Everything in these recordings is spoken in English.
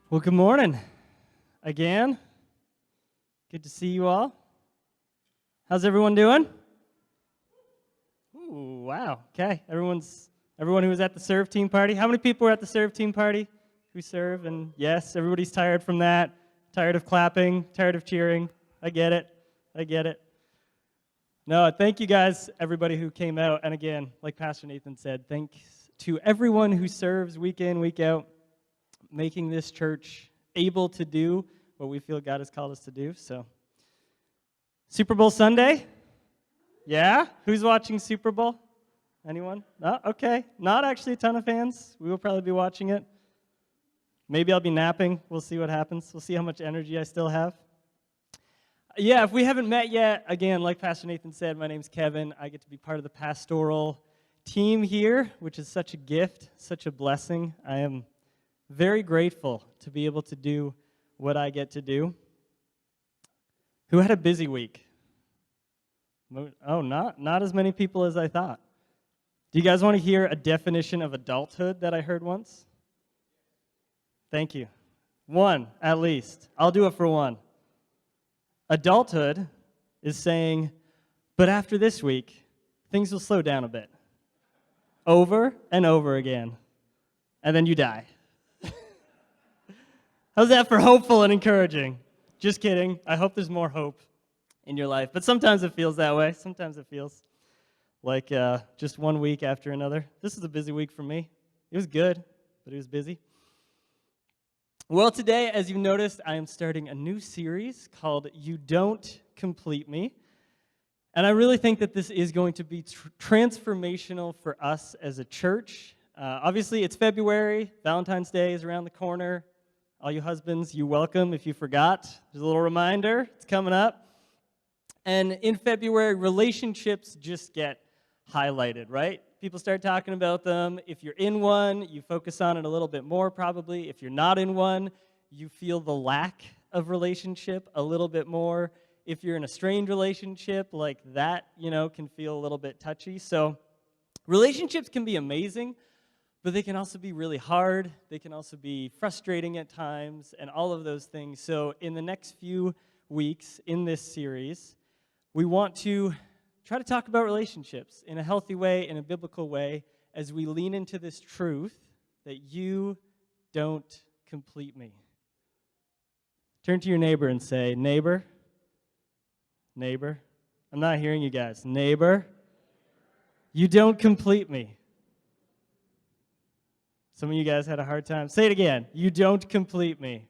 Well, good morning again. Good to see you all. How's everyone doing? Ooh, wow. Okay, everyone who was at the serve team party. How many people were at the serve team party who serve? And yes, everybody's tired from that. Tired of clapping, tired of cheering. I get it. No, thank you guys, everybody who came out. And again, like Pastor Nathan said, thanks to everyone who serves week in, week out, making this church able to do what we feel God has called us to do. So, Super Bowl Sunday? Yeah? Who's watching Super Bowl? Anyone? No? Okay. Not actually a ton of fans. We will probably be watching it. Maybe I'll be napping. We'll see what happens. We'll see how much energy I still have. Yeah, if we haven't met yet, again, like Pastor Nathan said, my name's Kevin. I get to be part of the pastoral team here, which is such a gift, such a blessing. I am very grateful to be able to do what I get to do. Who had a busy week? Oh, not as many people as I thought. Do you guys want to hear a definition of adulthood that I heard once? Thank you. One, at least. I'll do it for one. Adulthood is saying, but after this week, things will slow down a bit. Over and over again. And then you die. How's that for hopeful and encouraging? Just kidding. I hope there's more hope in your life. But sometimes it feels that way. Sometimes it feels like just one week after another. This is a busy week for me. It was good, but it was busy. Well, today, as you've noticed, I am starting a new series called You Don't Complete Me. And I really think that this is going to be transformational for us as a church. Obviously, it's February. Valentine's Day is around the corner. All you husbands, you're welcome. If you forgot, there's a little reminder. It's coming up. And in February, relationships just get highlighted, right? People start talking about them. If you're in one, you focus on it a little bit more probably. If you're not in one, you feel the lack of relationship a little bit more. If you're in a strained relationship, like that, can feel a little bit touchy. So relationships can be amazing, but they can also be really hard. They can also be frustrating at times and all of those things. So in the next few weeks in this series, we want to try to talk about relationships in a healthy way, in a biblical way, as we lean into this truth that you don't complete me. Turn to your neighbor and say, neighbor, I'm not hearing you guys. Neighbor, you don't complete me. Some of you guys had a hard time. Say it again. You don't complete me.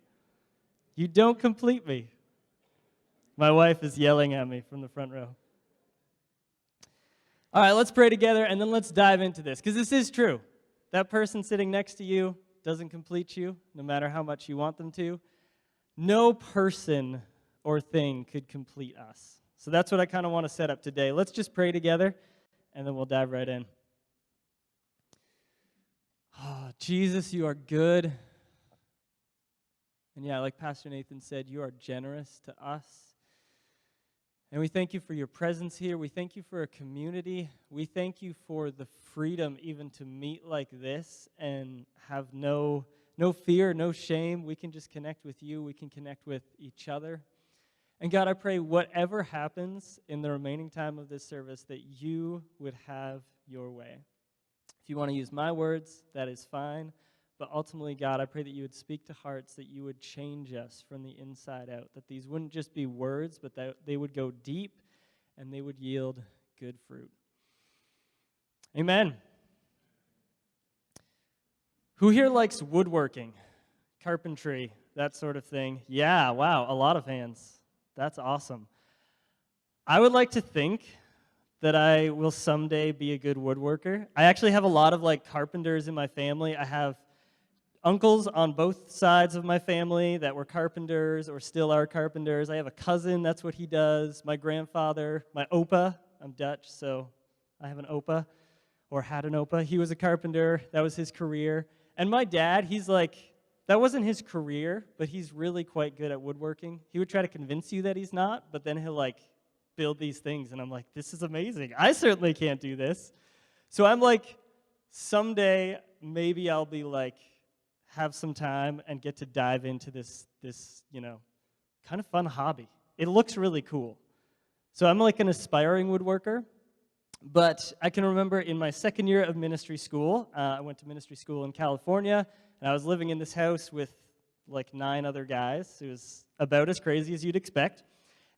You don't complete me. My wife is yelling at me from the front row. All right, let's pray together, and then let's dive into this, because this is true. That person sitting next to you doesn't complete you, no matter how much you want them to. No person or thing could complete us. So that's what I kind of want to set up today. Let's just pray together, and then we'll dive right in. Oh, Jesus, you are good. And yeah, like Pastor Nathan said, you are generous to us. And we thank you for your presence here. We thank you for a community. We thank you for the freedom even to meet like this and have no fear, no shame. We can just connect with you. We can connect with each other. And God, I pray whatever happens in the remaining time of this service, that you would have your way. If you want to use my words, that is fine. But ultimately, God, I pray that you would speak to hearts, that you would change us from the inside out, that these wouldn't just be words, but that they would go deep and they would yield good fruit. Amen. Who here likes woodworking, carpentry, that sort of thing? Yeah, wow, a lot of hands. That's awesome. I would like to think that I will someday be a good woodworker. I actually have a lot of carpenters in my family. I have uncles on both sides of my family that were carpenters or still are carpenters. I have a cousin, that's what he does. My grandfather, my opa, I'm Dutch, so I have an opa, or had an opa. He was a carpenter. That was his career. And my dad, that wasn't his career, but he's really quite good at woodworking. He would try to convince you that he's not, but then he'll build these things, and I'm like, this is amazing. I certainly can't do this. So I'm someday maybe I'll be have some time and get to dive into this kind of fun hobby. It looks really cool. So I'm like an aspiring woodworker, but I can remember in my second year of ministry school, I went to ministry school in California, and I was living in this house with like 9 other guys. It was about as crazy as you'd expect.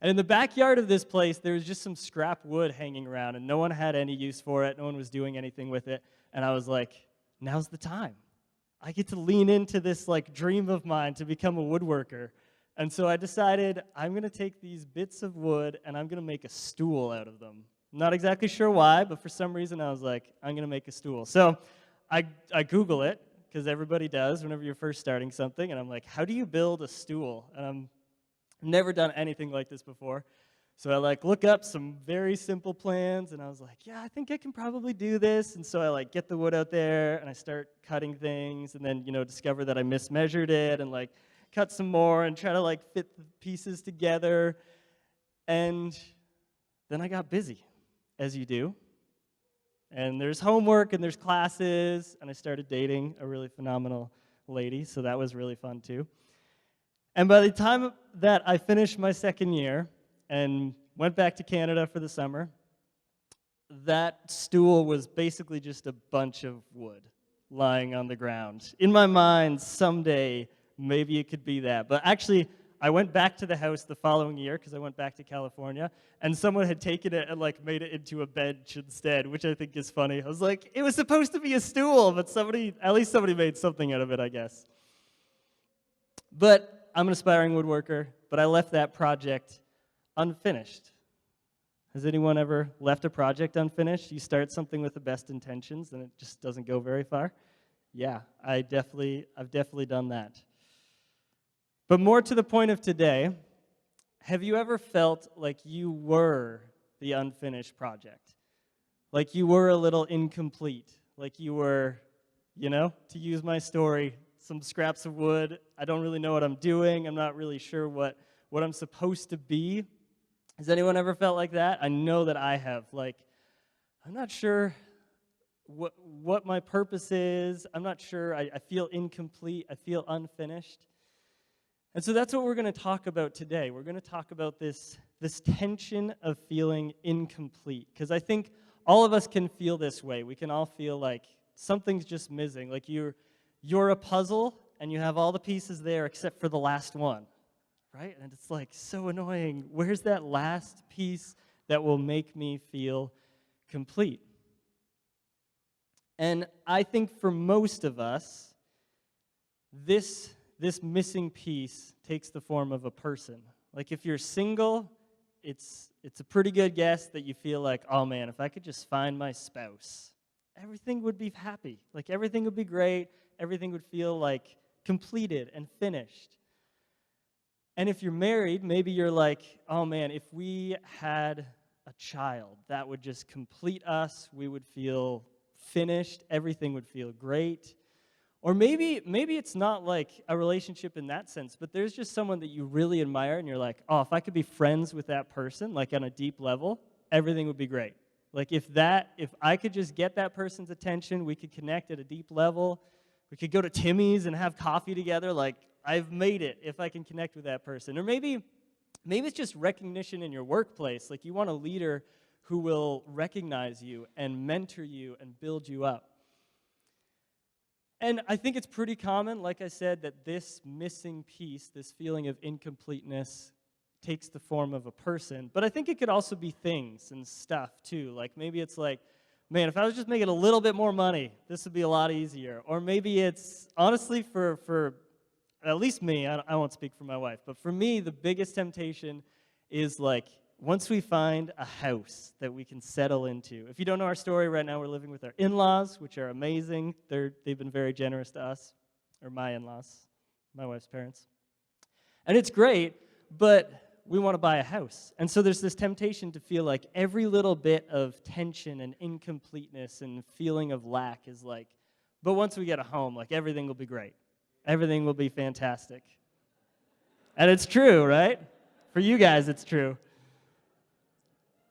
And in the backyard of this place, there was just some scrap wood hanging around, and no one had any use for it. No one was doing anything with it. And I was like, now's the time. I get to lean into this like dream of mine to become a woodworker. And so I decided I'm going to take these bits of wood and I'm going to make a stool out of them. I'm not exactly sure why, but for some reason I was like, I'm going to make a stool. So I Google it, because everybody does whenever you're first starting something. And I'm like, how do you build a stool? And I've never done anything like this before. So I like look up some very simple plans, and I was like, yeah, I think I can probably do this. And so I like get the wood out there, and I start cutting things, and then, discover that I mismeasured it, and like cut some more, and try to like fit the pieces together. And then I got busy, as you do. And there's homework, and there's classes, and I started dating a really phenomenal lady, so that was really fun too. And by the time that I finished my second year and went back to Canada for the summer, that stool was basically just a bunch of wood lying on the ground. In my mind, someday, maybe it could be that. But actually, I went back to the house the following year, because I went back to California, and someone had taken it and like made it into a bench instead, which I think is funny. I was like, it was supposed to be a stool, but at least somebody made something out of it, I guess. But I'm an aspiring woodworker, but I left that project unfinished. Has anyone ever left a project unfinished? You start something with the best intentions, and it just doesn't go very far? Yeah, I've definitely done that. But more to the point of today, have you ever felt like you were the unfinished project? Like you were a little incomplete? Like you were, to use my story, some scraps of wood. I don't really know what I'm doing. I'm not really sure what I'm supposed to be. Has anyone ever felt like that? I know that I have. Like, I'm not sure what my purpose is. I'm not sure. I feel incomplete. I feel unfinished. And so that's what we're going to talk about today. We're going to talk about this tension of feeling incomplete. Because I think all of us can feel this way. We can all feel like something's just missing. Like you're a puzzle, and you have all the pieces there except for the last one, right? And it's like so annoying. Where's that last piece that will make me feel complete? And I think for most of us, this missing piece takes the form of a person. Like if you're single, it's a pretty good guess that you feel like, oh man, if I could just find my spouse, everything would be happy. Like everything would be great. Everything would feel like completed and finished. And if you're married, maybe you're like, oh man, if we had a child, that would just complete us. We would feel finished. Everything would feel great. Or maybe it's not like a relationship in that sense, but there's just someone that you really admire, and you're like, oh, if I could be friends with that person, like on a deep level, everything would be great. Like if I could just get that person's attention, we could connect at a deep level. We could go to Timmy's and have coffee together. Like, I've made it if I can connect with that person. Or maybe it's just recognition in your workplace. Like, you want a leader who will recognize you and mentor you and build you up. And I think it's pretty common, like I said, that this missing piece, this feeling of incompleteness, takes the form of a person. But I think it could also be things and stuff, too. Like, maybe it's like, man, if I was just making a little bit more money, this would be a lot easier. Or maybe it's, honestly, for at least me, I won't speak for my wife, but for me, the biggest temptation is like, once we find a house that we can settle into. If you don't know our story, right now we're living with our in-laws, which are amazing. They've been very generous to us, or my in-laws, my wife's parents. And it's great, but we want to buy a house. And so there's this temptation to feel like every little bit of tension and incompleteness and feeling of lack is like, but once we get a home, like everything will be great. Everything will be fantastic. And it's true, right? For you guys, it's true.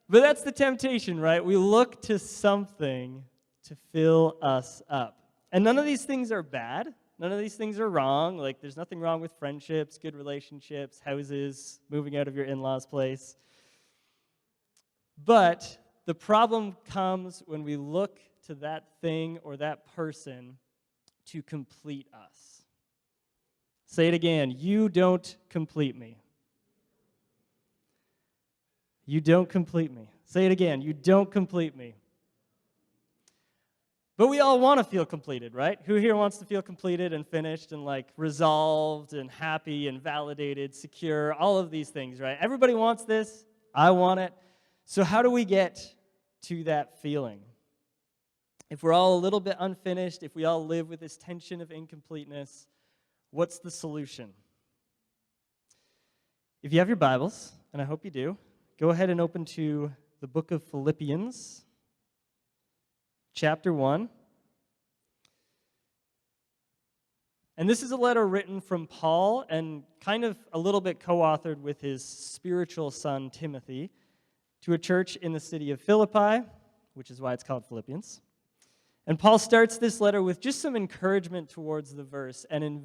But that's the temptation, right? We look to something to fill us up. And none of these things are bad. None of these things are wrong. Like, there's nothing wrong with friendships, good relationships, houses, moving out of your in-laws' place. But the problem comes when we look to that thing or that person to complete us. Say it again. You don't complete me. You don't complete me. Say it again. You don't complete me. But we all want to feel completed, right? Who here wants to feel completed and finished and like resolved and happy and validated, secure, all of these things, right? Everybody wants this. I want it. So how do we get to that feeling? If we're all a little bit unfinished, if we all live with this tension of incompleteness, what's the solution? If you have your Bibles, and I hope you do, go ahead and open to the book of Philippians, chapter 1. And this is a letter written from Paul and kind of a little bit co-authored with his spiritual son, Timothy, to a church in the city of Philippi, which is why it's called Philippians. And Paul starts this letter with just some encouragement towards the verse and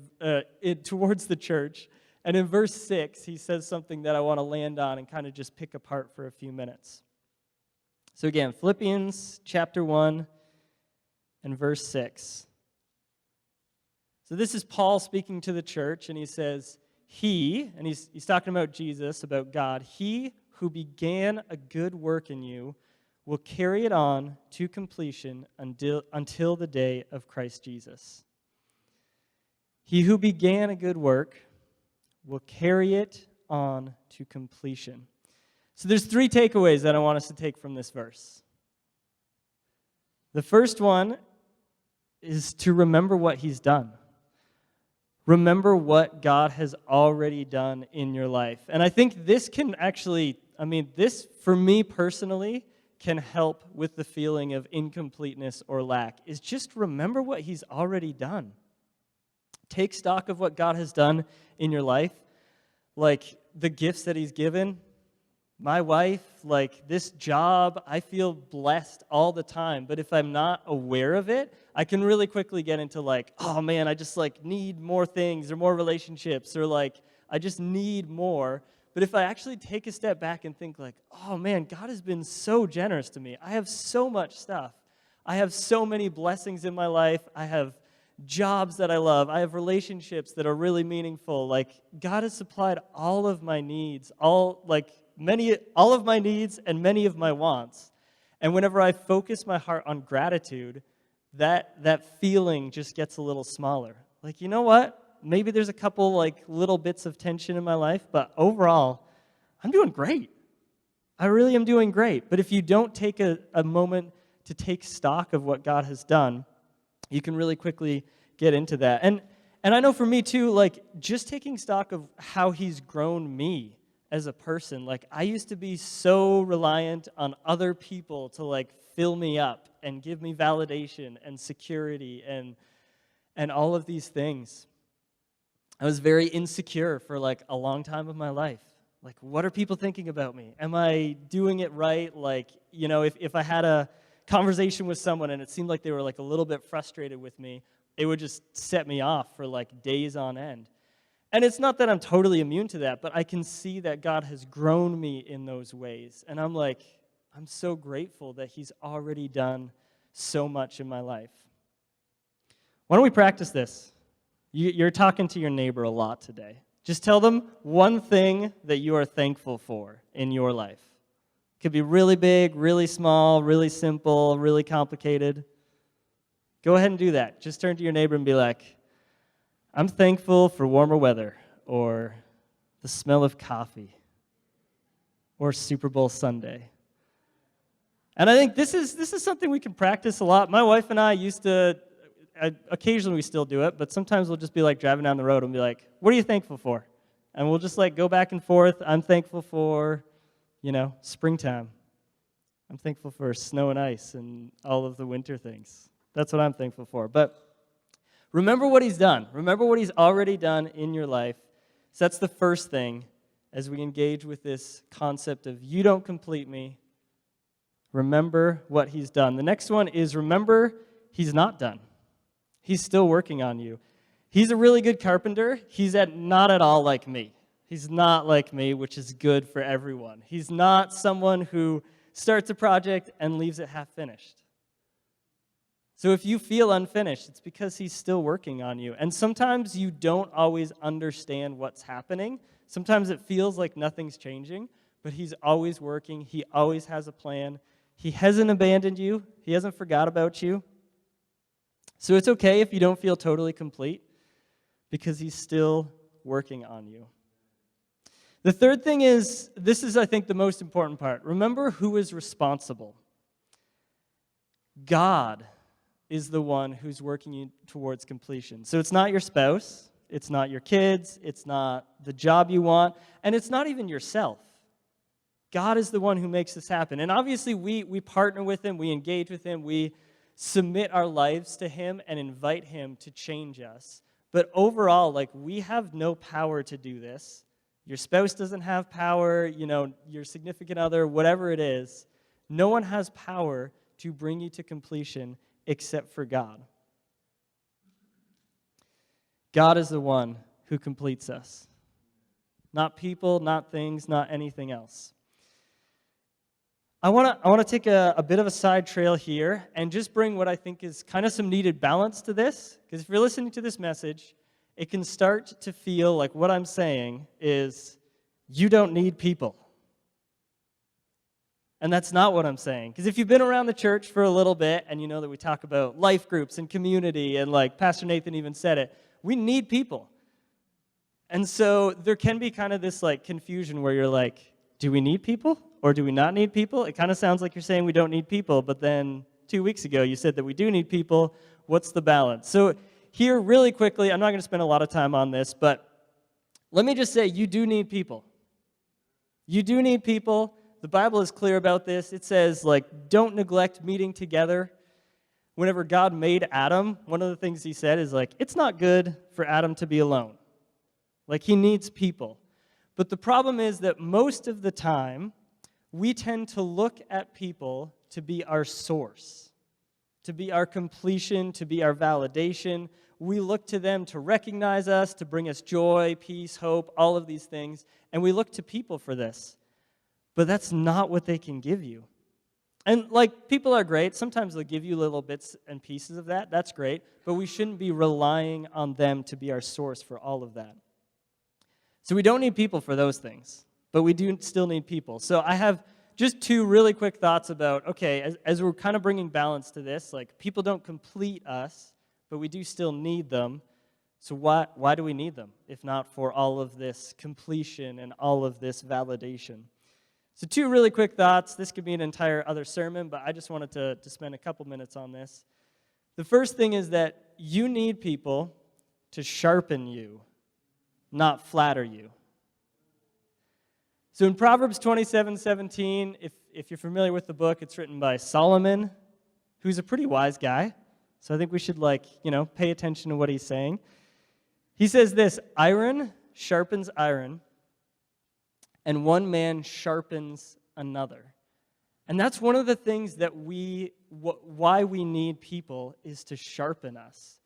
towards the church. And in verse 6, he says something that I want to land on and kind of just pick apart for a few minutes. So again, Philippians chapter 1 and verse 6. So this is Paul speaking to the church, and he says, and he's talking about Jesus, about God, he who began a good work in you will carry it on to completion until the day of Christ Jesus. He who began a good work will carry it on to completion. So there's 3 takeaways that I want us to take from this verse. The first one is to remember what he's done. Remember what God has already done in your life. And I think this can actually, this for me personally can help with the feeling of incompleteness or lack, is just remember what he's already done. Take stock of what God has done in your life, like the gifts that he's given. My wife, like this job, I feel blessed all the time. But if I'm not aware of it, I can really quickly get into like, oh man, I just like need more things or more relationships or like I just need more. But if I actually take a step back and think like, oh man, God has been so generous to me. I have so much stuff. I have so many blessings in my life. I have jobs that I love. I have relationships that are really meaningful. Like God has supplied all of my needs, all of my needs and many of my wants. And whenever I focus my heart on gratitude, that feeling just gets a little smaller. Like, you know what? Maybe there's a couple like little bits of tension in my life, but overall, I'm doing great. I really am doing great. But if you don't take a moment to take stock of what God has done, you can really quickly get into that. And I know for me too, like just taking stock of how he's grown me as a person. Like I used to be so reliant on other people to like fill me up and give me validation and security and all of these things. I was very insecure for like a long time of my life. Like, what are people thinking about me? Am I doing it right? Like, you know, if I had a conversation with someone and it seemed like they were like a little bit frustrated with me, it would just set me off for like days on end. And it's not that I'm totally immune to that, but I can see that God has grown me in those ways. And I'm like, I'm so grateful that he's already done so much in my life. Why don't we practice this? You're talking to your neighbor a lot today. Just tell them one thing that you are thankful for in your life. It could be really big, really small, really simple, really complicated. Go ahead and do that. Just turn to your neighbor and be like, I'm thankful for warmer weather, or the smell of coffee, or Super Bowl Sunday. And I think this is something we can practice a lot. My wife and I occasionally we still do it, but sometimes we'll just be like driving down the road and be like, what are you thankful for? And we'll just like go back and forth. I'm thankful for, springtime. I'm thankful for snow and ice and all of the winter things. That's what I'm thankful for. But remember what he's done. Remember what he's already done in your life. So that's the first thing as we engage with this concept of you don't complete me. Remember what he's done. The next one is remember he's not done. He's still working on you. He's a really good carpenter. He's not at all like me. He's not like me, which is good for everyone. He's not someone who starts a project and leaves it half finished. So if you feel unfinished, it's because he's still working on you. And sometimes you don't always understand what's happening. Sometimes it feels like nothing's changing, but he's always working. He always has a plan. He hasn't abandoned you. He hasn't forgot about you. So it's okay if you don't feel totally complete, because he's still working on you. The third thing is, this is, I think, the most important part. Remember who is responsible. God is the one who's working you towards completion. So it's not your spouse, it's not your kids, it's not the job you want, and it's not even yourself. God is the one who makes this happen. And obviously we partner with him, we engage with him, we submit our lives to him and invite him to change us. But overall, we have no power to do this. Your spouse doesn't have power, your significant other, whatever it is. No one has power to bring you to completion except for God. God is the one who completes us. Not people, not things, not anything else. I want to take a bit of a side trail here and just bring what I think is kind of some needed balance to this. Because if you're listening to this message, it can start to feel like what I'm saying is you don't need people. And that's not what I'm saying. Because if you've been around the church for a little bit and you know that we talk about life groups and community, and Pastor Nathan even said it, we need people. And so there can be kind of this confusion where you're like, do we need people or do we not need people? It kind of sounds like you're saying we don't need people, but then 2 weeks ago you said that we do need people. What's the balance? So here, really quickly, I'm not going to spend a lot of time on this, but let me just say you do need people. You do need people. The Bible is clear about this. It says, don't neglect meeting together. Whenever God made Adam, one of the things he said is, it's not good for Adam to be alone. He needs people. But the problem is that most of the time, we tend to look at people to be our source, to be our completion, to be our validation. We look to them to recognize us, to bring us joy, peace, hope, all of these things. And we look to people for this. But that's not what they can give you. And people are great. Sometimes they'll give you little bits and pieces of that. That's great. But we shouldn't be relying on them to be our source for all of that. So we don't need people for those things. But we do still need people. So I have just two really quick thoughts about, okay, as we're kind of bringing balance to this, people don't complete us, but we do still need them. So why do we need them, if not for all of this completion and all of this validation? So two really quick thoughts. This could be an entire other sermon, but I just wanted to spend a couple minutes on this. The first thing is that you need people to sharpen you, not flatter you. So in Proverbs 27:17, if you're familiar with the book, it's written by Solomon, who's a pretty wise guy. So I think we should pay attention to what he's saying. He says this, iron sharpens iron, and one man sharpens another. And that's one of the things that why we need people is to sharpen us.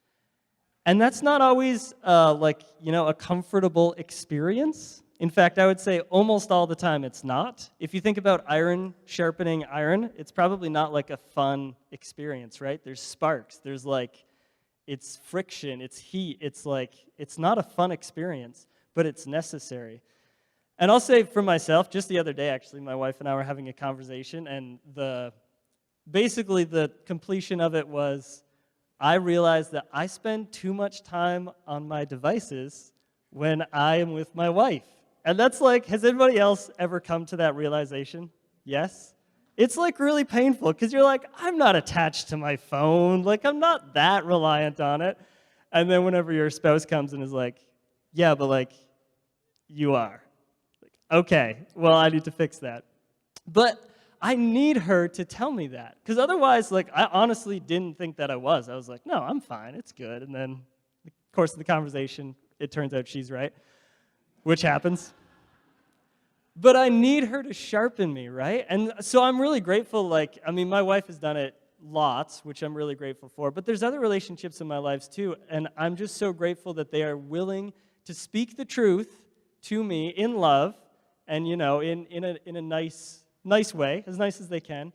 And that's not always a comfortable experience. In fact, I would say almost all the time it's not. If you think about iron sharpening iron, it's probably not a fun experience, right? There's sparks, there's it's friction, it's heat, it's not a fun experience, but it's necessary. And I'll say for myself, just the other day, actually, my wife and I were having a conversation, and basically the completion of it was I realized that I spend too much time on my devices when I am with my wife. And that's has anybody else ever come to that realization? Yes? It's really painful, because you're I'm not attached to my phone. I'm not that reliant on it. And then whenever your spouse comes and is yeah, but you are. Okay, well, I need to fix that. But I need her to tell me that, because otherwise, I honestly didn't think that I was. I was no, I'm fine, it's good. And then, in the course of the conversation, it turns out she's right, which happens. But I need her to sharpen me, right? And so I'm really grateful, my wife has done it lots, which I'm really grateful for, but there's other relationships in my life too, and I'm just so grateful that they are willing to speak the truth to me in love and, in a nice way, as nice as they can.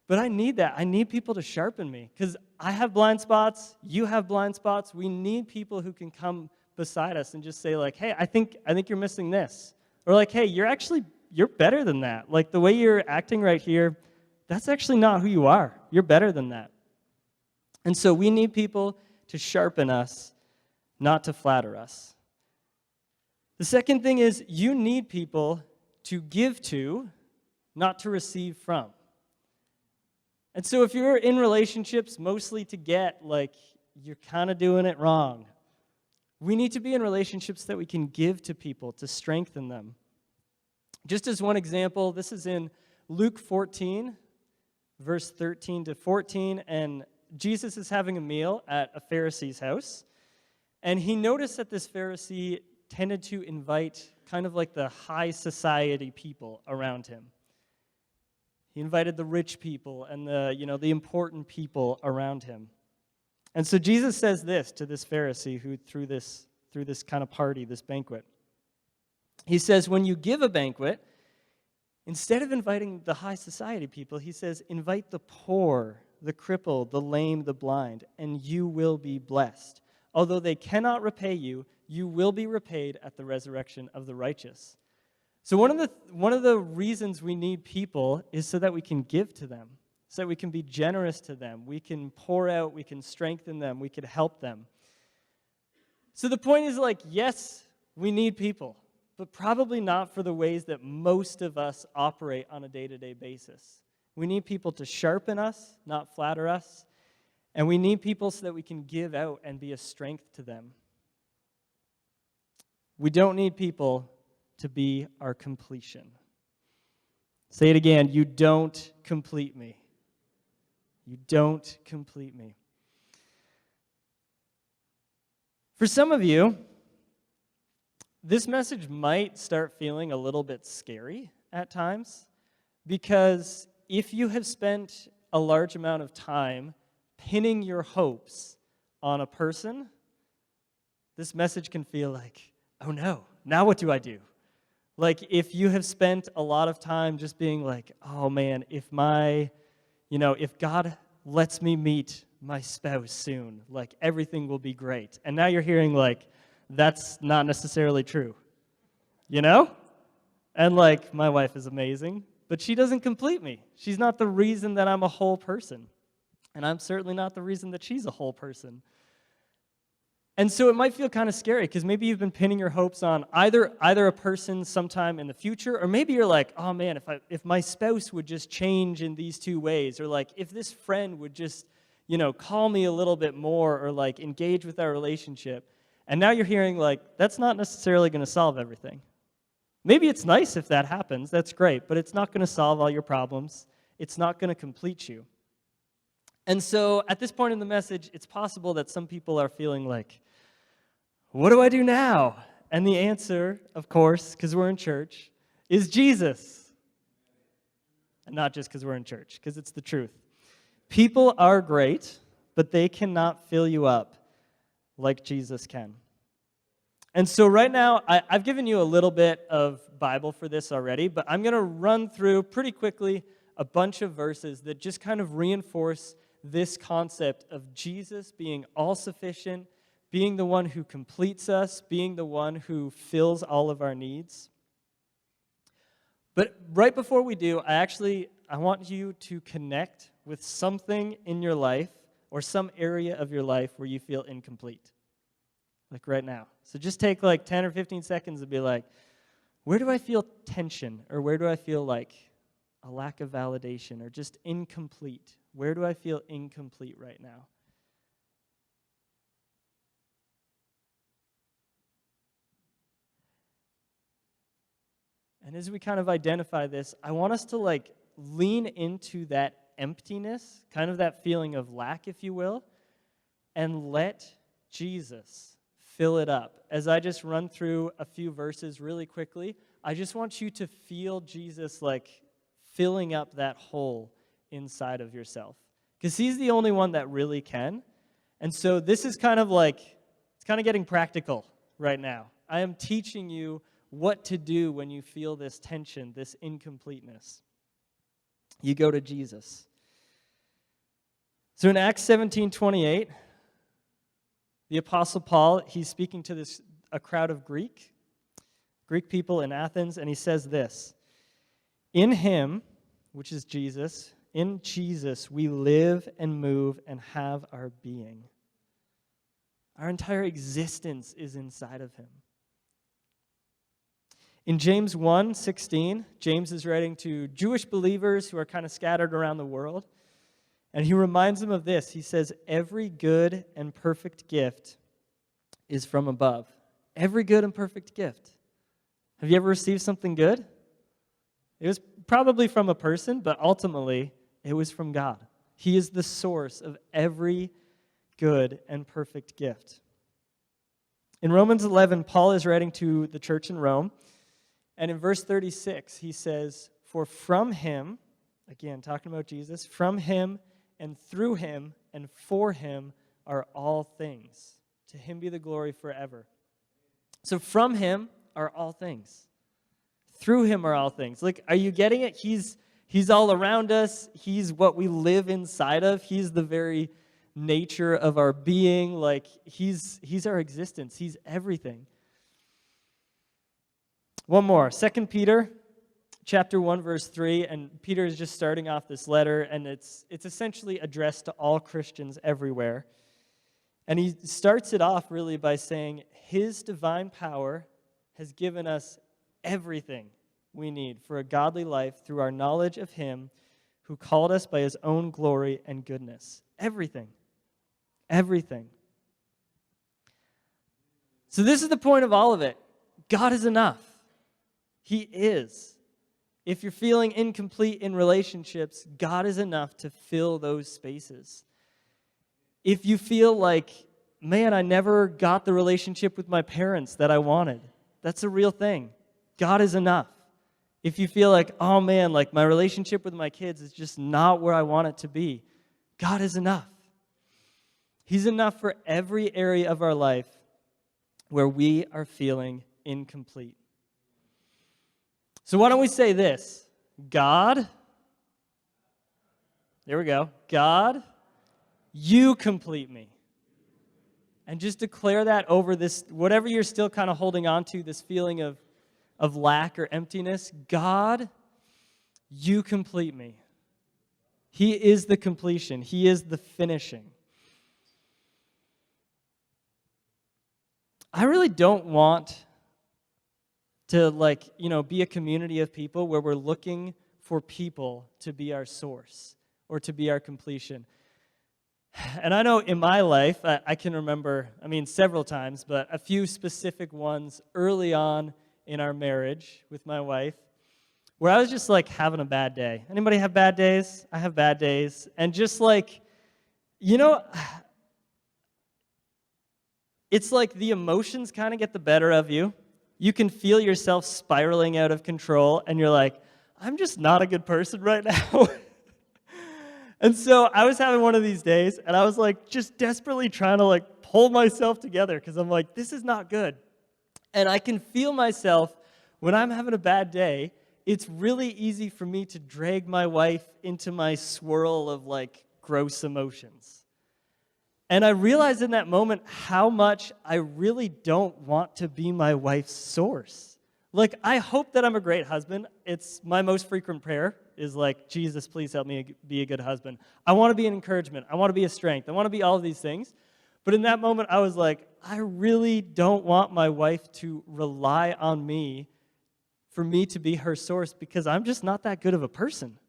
But I need that. I need people to sharpen me because I have blind spots. You have blind spots. We need people who can come beside us and just say, like, hey, I think you're missing this. Or like, hey, you're better than that. Like the way you're acting right here, that's actually not who you are. You're better than that. And so we need people to sharpen us, not to flatter us. The second thing is you need people to give to, not to receive from. And so if you're in relationships mostly to get, like, you're kind of doing it wrong. We need to be in relationships that we can give to people to strengthen them. Just as one example, this is in Luke 14, verse 13 to 14, and Jesus is having a meal at a Pharisee's house, and he noticed that this Pharisee tended to invite kind of like the high society people around him. He invited the rich people and the important people around him. And so Jesus says this to this Pharisee who threw this kind of party, this banquet. He says, when you give a banquet, instead of inviting the high society people, he says, invite the poor, the crippled, the lame, the blind, and you will be blessed. Although they cannot repay you, you will be repaid at the resurrection of the righteous. So one of the reasons we need people is so that we can give to them, so that we can be generous to them, we can pour out, we can strengthen them, we can help them. So the point is, like, yes, we need people, but probably not for the ways that most of us operate on a day-to-day basis. We need people to sharpen us, not flatter us, and we need people so that we can give out and be a strength to them. We don't need people to be our completion. Say it again, you don't complete me. You don't complete me. For some of you, this message might start feeling a little bit scary at times, because if you have spent a large amount of time pinning your hopes on a person, this message can feel like, oh no, now what do I do? Like, if you have spent a lot of time just being like, oh man, if God lets me meet my spouse soon, like, everything will be great. And now you're hearing, like, that's not necessarily true, And, like, my wife is amazing, but she doesn't complete me. She's not the reason that I'm a whole person. And I'm certainly not the reason that she's a whole person. And so it might feel kind of scary because maybe you've been pinning your hopes on either a person sometime in the future, or maybe you're like, oh man, if my spouse would just change in these two ways, or like if this friend would just, call me a little bit more, or like engage with our relationship. And now you're hearing, like, that's not necessarily going to solve everything. Maybe it's nice if that happens, that's great, but it's not going to solve all your problems. It's not going to complete you. And so at this point in the message, it's possible that some people are feeling like, what do I do now? And the answer, of course, because we're in church, is Jesus. And not just because we're in church, because it's the truth. People are great, but they cannot fill you up like Jesus can. And so right now, I've given you a little bit of Bible for this already, but I'm going to run through pretty quickly a bunch of verses that just kind of reinforce this concept of Jesus being all-sufficient, being the one who completes us, being the one who fills all of our needs. But right before we do, I want you to connect with something in your life or some area of your life where you feel incomplete, like right now. So just take like 10 or 15 seconds and be like, where do I feel tension, or where do I feel like a lack of validation, or just incomplete? Where do I feel incomplete right now? And as we kind of identify this, I want us to like lean into that emptiness, kind of that feeling of lack, if you will, and let Jesus fill it up. As I just run through a few verses really quickly, I just want you to feel Jesus like filling up that hole inside of yourself. because he's the only one that really can. And so this is kind of like, it's kind of getting practical right now. I am teaching you what to do when you feel this tension, this incompleteness. You go to Jesus. So in Acts 17:28, the Apostle Paul, he's speaking to a crowd of Greek people in Athens, and he says this, "In him," which is Jesus, "in Jesus we live and move and have our being." Our entire existence is inside of him. In James 1:16, James is writing to Jewish believers who are kind of scattered around the world, and he reminds them of this. He says, "Every good and perfect gift is from above." Every good and perfect gift. Have you ever received something good? It was probably from a person, but ultimately, it was from God. He is the source of every good and perfect gift. In Romans 11, Paul is writing to the church in Rome, and in verse 36, he says, "For from him," again, talking about Jesus, "from him and through him and for him are all things. To him be the glory forever." So from him are all things. Through him are all things. Like, are you getting it? He's all around us. He's what we live inside of. He's the very nature of our being. Like, he's our existence. He's everything. One more. 2 Peter chapter 1, verse 3. And Peter is just starting off this letter, and it's essentially addressed to all Christians everywhere. And he starts it off really by saying, "His divine power has given us everything we need for a godly life through our knowledge of him who called us by his own glory and goodness." Everything. Everything. So this is the point of all of it. God is enough. He is. If you're feeling incomplete in relationships, God is enough to fill those spaces. If you feel like, man, I never got the relationship with my parents that I wanted, that's a real thing. God is enough. If you feel like, oh man, like my relationship with my kids is just not where I want it to be, God is enough. He's enough for every area of our life where we are feeling incomplete. So why don't we say this? God, there we go. God, you complete me. And just declare that over this, whatever you're still kind of holding on to, this feeling of lack or emptiness. God, you complete me. He is the completion. He is the finishing. I really don't want to be a community of people where we're looking for people to be our source or to be our completion. And I know in my life, I can remember, several times, but a few specific ones early on in our marriage with my wife, where I was just having a bad day. Anybody have bad days? I have bad days. And just it's like the emotions kind of get the better of you. You can feel yourself spiraling out of control, and you're like, I'm just not a good person right now. And so I was having one of these days, and I was just desperately trying to pull myself together, because I'm like, this is not good. And I can feel myself, when I'm having a bad day, it's really easy for me to drag my wife into my swirl of gross emotions. And I realized in that moment how much I really don't want to be my wife's source. I hope that I'm a great husband. It's my most frequent prayer is Jesus, please help me be a good husband. I want to be an encouragement. I want to be a strength. I want to be all of these things. But in that moment, I was like, I really don't want my wife to rely on me for me to be her source, because I'm just not that good of a person.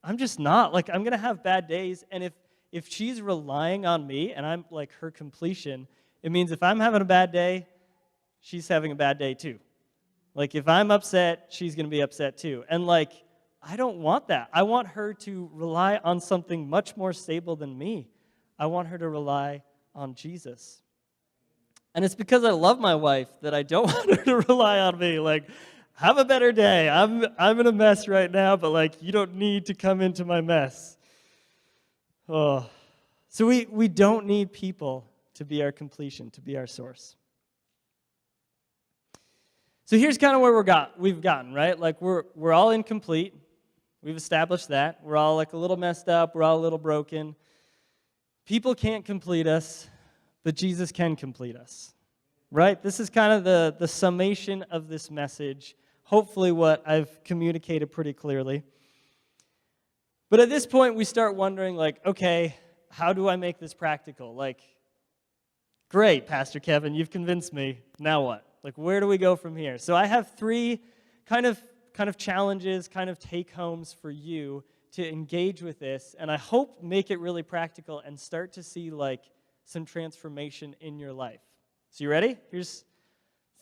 I'm just not. I'm going to have bad days, and if she's relying on me and I'm her completion, it means if I'm having a bad day, she's having a bad day too. If I'm upset, she's going to be upset too. And I don't want that. I want her to rely on something much more stable than me. I want her to rely on Jesus. And it's because I love my wife that I don't want her to rely on me. Have a better day. I'm in a mess right now, but you don't need to come into my mess. Oh. So we don't need people to be our completion, to be our source. So here's kind of where we've gotten, right? Like we're all incomplete. We've established that. We're all like a little messed up. We're all a little broken. People can't complete us, but Jesus can complete us, right? This is kind of the summation of this message. Hopefully what I've communicated pretty clearly. But at this point, we start wondering, like, okay, how do I make this practical? Like, great, Pastor Kevin, you've convinced me. Now what? Like, where do we go from here? So I have three kind of challenges, kind of take-homes for you to engage with this, and I hope make it really practical and start to see, like, some transformation in your life. So you ready? Here's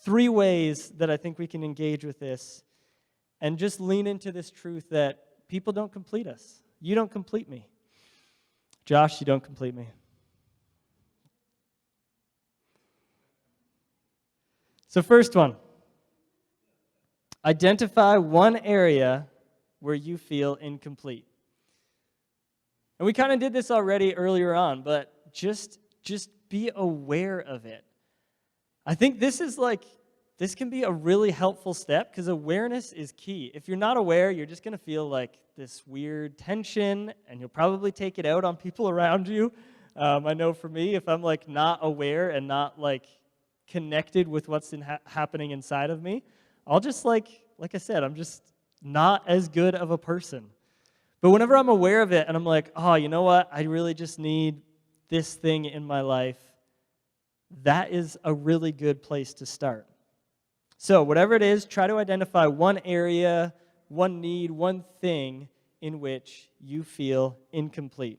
3 ways that I think we can engage with this and just lean into this truth that people don't complete us. You don't complete me. Josh, you don't complete me. So first one, identify one area where you feel incomplete. And we kind of did this already earlier on, but just be aware of it. I think this can be a really helpful step because awareness is key. If you're not aware, you're just going to feel like this weird tension, and you'll probably take it out on people around you. I know for me, if I'm like not aware and not like connected with what's happening inside of me, I'll just like I said, I'm just not as good of a person. But whenever I'm aware of it and I'm like, oh, you know what? I really just need this thing in my life. That is a really good place to start. So whatever it is, try to identify one area, one need, one thing in which you feel incomplete.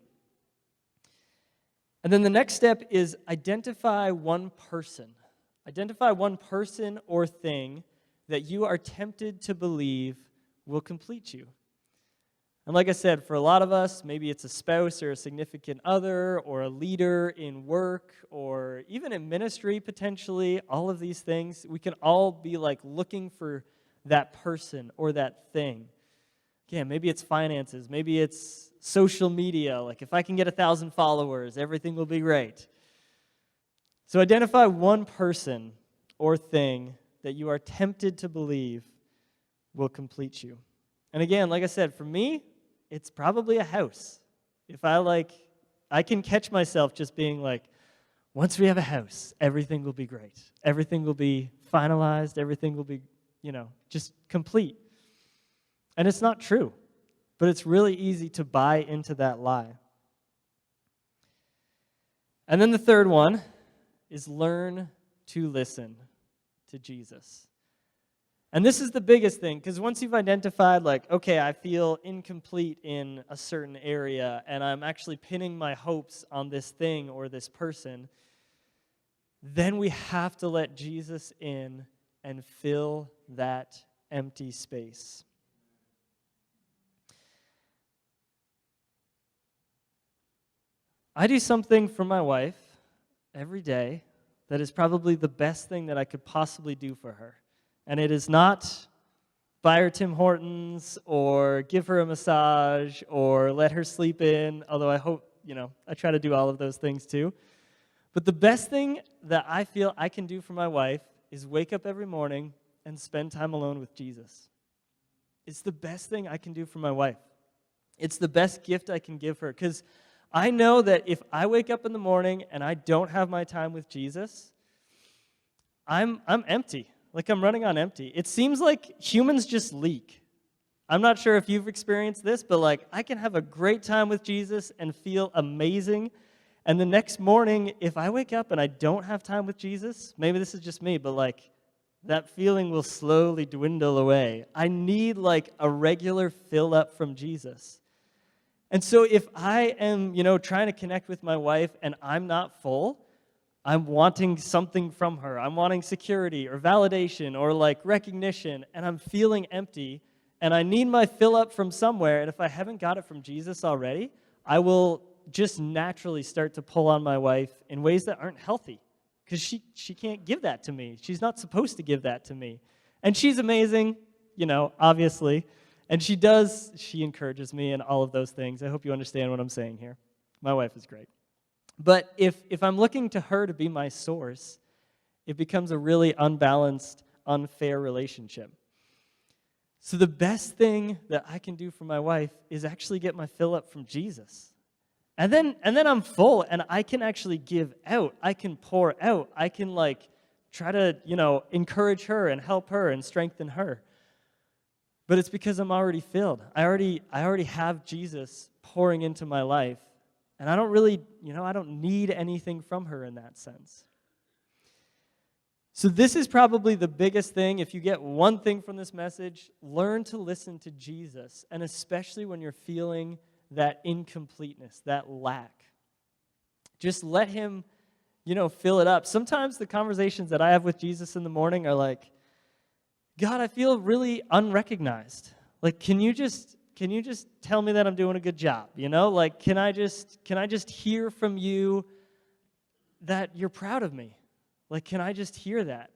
And then the next step is identify one person. Identify one person or thing that you are tempted to believe will complete you. And like I said, for a lot of us, maybe it's a spouse or a significant other or a leader in work or even in ministry potentially, all of these things. We can all be like looking for that person or that thing. Again, maybe it's finances, maybe it's social media. Like if I can get 1,000 followers, everything will be great. So identify one person or thing that you are tempted to believe will complete you. And again, like I said, for me, it's probably a house. If I can catch myself just being like, once we have a house, everything will be great. Everything will be finalized. Everything will be, just complete. And it's not true. But it's really easy to buy into that lie. And then the third one is learn to listen to Jesus. And this is the biggest thing, because once you've identified, like, okay, I feel incomplete in a certain area, and I'm actually pinning my hopes on this thing or this person, then we have to let Jesus in and fill that empty space. I do something for my wife every day that is probably the best thing that I could possibly do for her. And it is not buy her Tim Hortons or give her a massage or let her sleep in, although I hope, I try to do all of those things too. But the best thing that I feel I can do for my wife is wake up every morning and spend time alone with Jesus. It's the best thing I can do for my wife. It's the best gift I can give her, because I know that if I wake up in the morning and I don't have my time with Jesus, I'm empty. Like I'm running on empty. It seems like humans just leak. I'm not sure if you've experienced this, but like I can have a great time with Jesus and feel amazing. And the next morning, if I wake up and I don't have time with Jesus, maybe this is just me, but like that feeling will slowly dwindle away. I need like a regular fill up from Jesus. And so if I am, trying to connect with my wife and I'm not full, I'm wanting something from her. I'm wanting security or validation or like recognition, and I'm feeling empty, and I need my fill up from somewhere, and if I haven't got it from Jesus already, I will just naturally start to pull on my wife in ways that aren't healthy, because she can't give that to me. She's not supposed to give that to me. And she's amazing, obviously, and she encourages me and all of those things. I hope you understand what I'm saying here. My wife is great. But if I'm looking to her to be my source, it becomes a really unbalanced, unfair relationship. So the best thing that I can do for my wife is actually get my fill up from Jesus. And then I'm full, and I can actually give out. I can pour out. I can try to, encourage her and help her and strengthen her. But it's because I'm already filled. I already have Jesus pouring into my life. And I don't really, I don't need anything from her in that sense. So this is probably the biggest thing. If you get one thing from this message, learn to listen to Jesus, and especially when you're feeling that incompleteness, that lack. Just let him, fill it up. Sometimes the conversations that I have with Jesus in the morning are like, God, I feel really unrecognized. Can you just tell me that I'm doing a good job? Can I just hear from you that you're proud of me? Can I just hear that?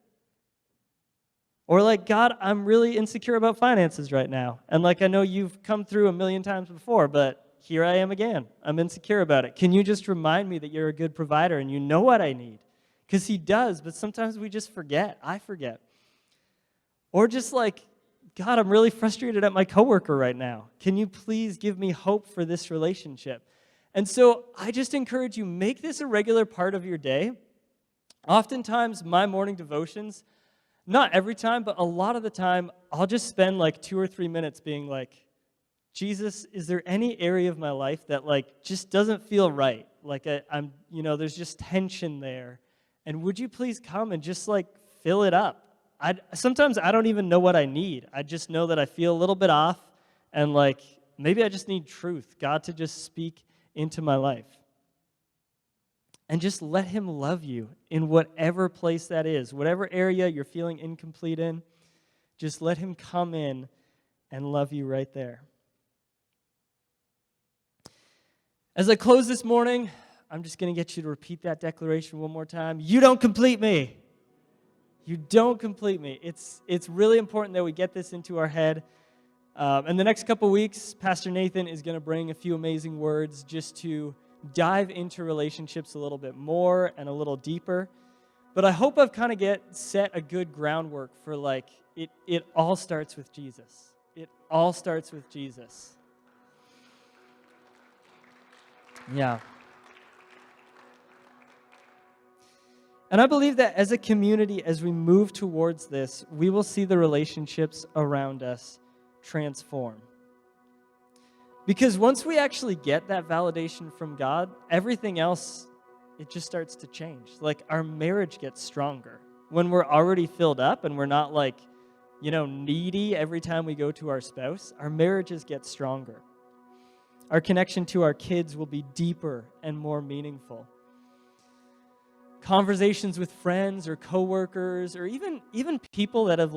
Or God, I'm really insecure about finances right now. And I know you've come through a million times before, but here I am again. I'm insecure about it. Can you just remind me that you're a good provider and you know what I need? Because he does, but sometimes we just forget. I forget. Or just God, I'm really frustrated at my coworker right now. Can you please give me hope for this relationship? And so I just encourage you, make this a regular part of your day. Oftentimes, my morning devotions, not every time, but a lot of the time, I'll just spend 2 or 3 minutes being Jesus, is there any area of my life that just doesn't feel right? I'm there's just tension there. And would you please come and just fill it up? Sometimes I don't even know what I need. I just know that I feel a little bit off, and maybe I just need truth, God to just speak into my life. And just let him love you in whatever place that is, whatever area you're feeling incomplete in. Just let him come in and love you right there. As I close this morning, I'm just going to get you to repeat that declaration one more time. You don't complete me. You don't complete me. It's really important that we get this into our head. In the next couple weeks, Pastor Nathan is going to bring a few amazing words just to dive into relationships a little bit more and a little deeper. But I hope I've kind of set a good groundwork for it all starts with Jesus. It all starts with Jesus. Yeah. And I believe that as a community, as we move towards this, we will see the relationships around us transform. Because once we actually get that validation from God, everything else, it just starts to change. Our marriage gets stronger. When we're already filled up and we're not needy every time we go to our spouse, our marriages get stronger. Our connection to our kids will be deeper and more meaningful. Conversations with friends or coworkers or even people that have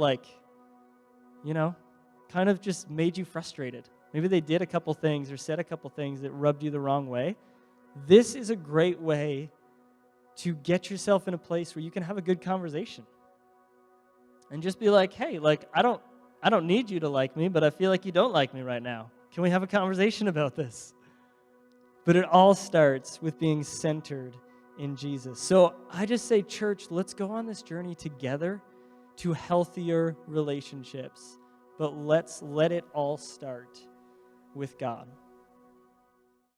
kind of just made you frustrated. Maybe they did a couple things or said a couple things that rubbed you the wrong way. This is a great way to get yourself in a place where you can have a good conversation. And just be hey, I don't need you to like me, but I feel like you don't like me right now. Can we have a conversation about this? But it all starts with being centered in Jesus. So I just say, church, let's go on this journey together to healthier relationships. But let's let it all start with God.